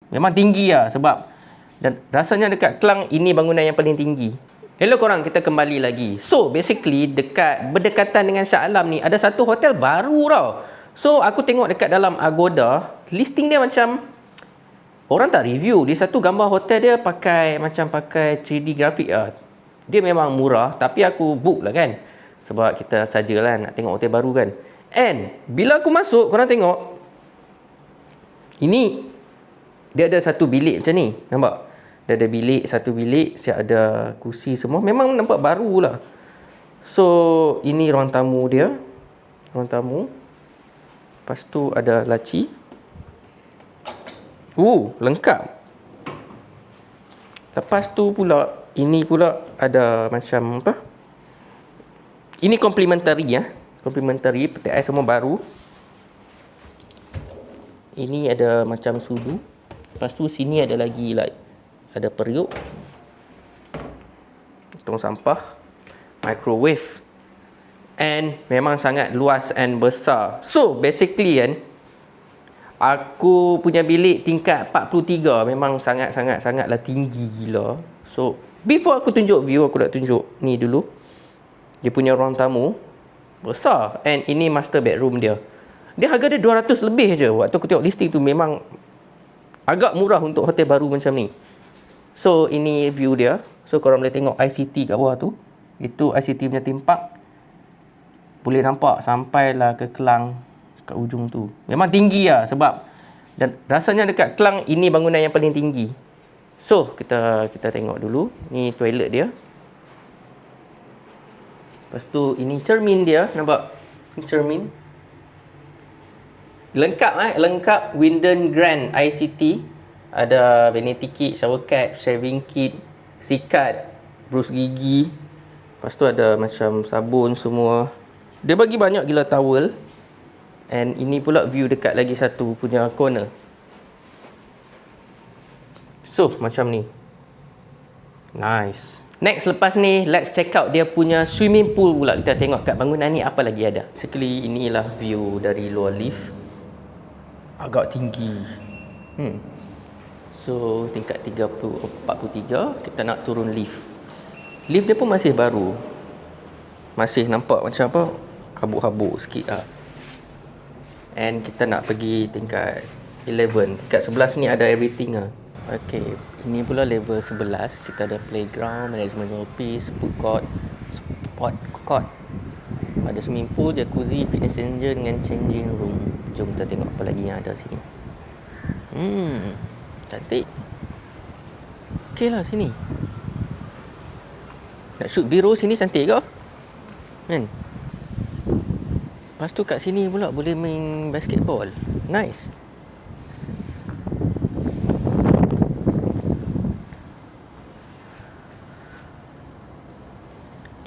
Memang tinggi lah sebab dan rasanya dekat Klang ini bangunan yang paling tinggi. Hello korang, kita kembali lagi. So basically berdekatan dengan Shah Alam ni ada satu hotel baru tau. So aku tengok dekat dalam Agoda, listing dia macam orang tak review. Dia satu gambar hotel dia pakai 3D grafik lah. Dia memang murah tapi aku book lah kan. Sebab kita sajalah nak tengok hotel baru kan. And bila aku masuk, korang tengok ini dia ada satu bilik macam ni. Nampak? Dia ada bilik, satu bilik, siap ada kursi semua. Memang nampak baru lah. So, ini ruang tamu dia. Ruang tamu. Lepas tu ada laci. Lengkap. Lepas tu pula, ini pula ada macam apa? Ini complimentary ya. Complimentary, peti ais semua baru. Ini ada macam sudu. Lepas tu sini ada lagi ada periuk. Tong sampah. Microwave. And memang sangat luas and besar. So basically kan, aku punya bilik tingkat 43 memang sangatlah tinggi gila. So before aku tunjuk view, aku nak tunjuk ni dulu. Dia punya ruang tamu besar. And ini master bedroom dia. Dia harga dia 200 lebih je. Waktu aku tengok listing tu memang agak murah untuk hotel baru macam ni. So, ini view dia. So, korang boleh tengok ICT kat bawah tu. Itu ICT punya theme park. Boleh nampak sampailah ke Klang kat ujung tu. Memang tinggi lah sebab dan rasanya dekat Klang ini bangunan yang paling tinggi. So, kita tengok dulu. Ni toilet dia. Lepas tu, ini cermin dia. Nampak? Ini cermin. Lengkap Winden Grand ICT. Ada vanity kit, shower cap, shaving kit, sikat, brus gigi. Lepas tu ada macam sabun semua. Dia bagi banyak gila towel. And ini pula view dekat lagi satu punya corner. So macam ni. Nice. Next lepas ni, let's check out dia punya swimming pool pula. Kita tengok kat bangunan ni apa lagi ada. Sekali inilah view dari luar lift. Agak tinggi. So tingkat 43, kita nak turun lift. Lift dia pun masih baru. Masih nampak macam apa? Habuk-habuk sikit lah. And kita nak pergi tingkat 11. Tingkat 11 ni ada everything lah. Okay, ini pula level 11. Kita ada playground, management office, food court, sport court. Ada swimming pool, jacuzzi, fitness center dengan changing room. Jom kita tengok apa lagi yang ada sini. Cantik. Okay lah sini. Nak shoot biru sini cantik ke? Kan? Lepas tu kat sini pula boleh main basketball. Nice.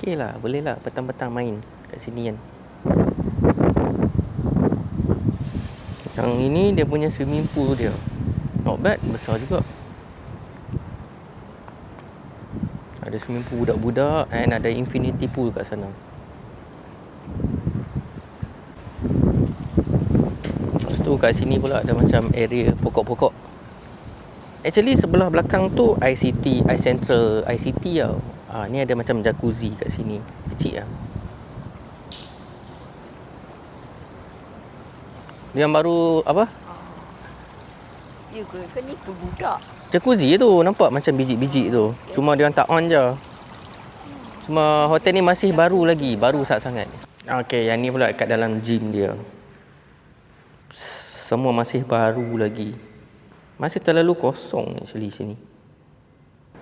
Okay lah, boleh lah petang-petang main kat sini kan. Yang ini dia punya swimming pool dia. Not bad, besar juga. Ada swimming pool budak-budak and ada infinity pool kat sana. Lepas tu kat sini pula ada macam area pokok-pokok. Actually sebelah belakang tu ICT, iCentral ICT tau. Ni ada macam jacuzzi kat sini. Kecil lah. Yang baru apa? Ya ke? Kan ni tu budak. Jacuzzi tu nampak macam biji-biji tu. Cuma dia orang tak on je. Cuma hotel ni masih baru lagi, baru sangat-sangat. Okey, yang ni pula kat dalam gym dia. Semua masih baru lagi. Masih terlalu kosong actually sini.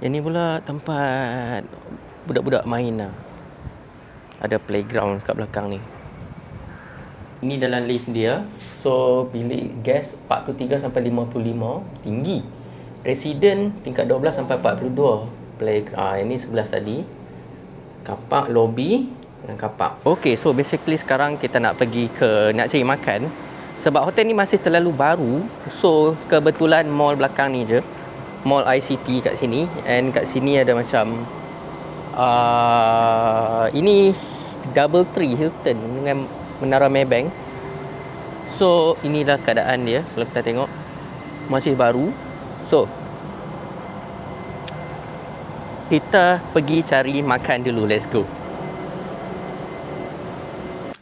Yang ni pula tempat budak-budak main lah. Ada playground kat belakang ni. Ini dalam lift dia. So bilik guest 43 sampai 55, tinggi. Resident tingkat 12 sampai 42. Playground ini 11 tadi. Kapak, lobby dan kapak. Okay, so basically sekarang kita nak pergi nak cari makan. Sebab hotel ni masih terlalu baru. So kebetulan mall belakang ni je. Mall ICT kat sini. And kat sini ada macam ini Doubletree Hilton dengan Menara Maybank. So inilah keadaan dia. Kalau kita tengok masih baru. So, kita pergi cari makan dulu. Let's go.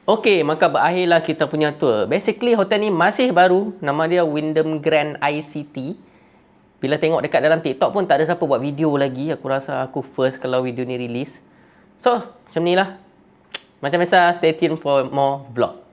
Okay, maka berakhirlah kita punya tour. Basically, hotel ni masih baru. Nama dia Wyndham Grand ICT. Bila tengok dekat dalam TikTok pun tak ada siapa buat video lagi. Aku rasa aku first kalau video ni release. So, macam ni lah. Macam biasa, stay tuned for more vlog.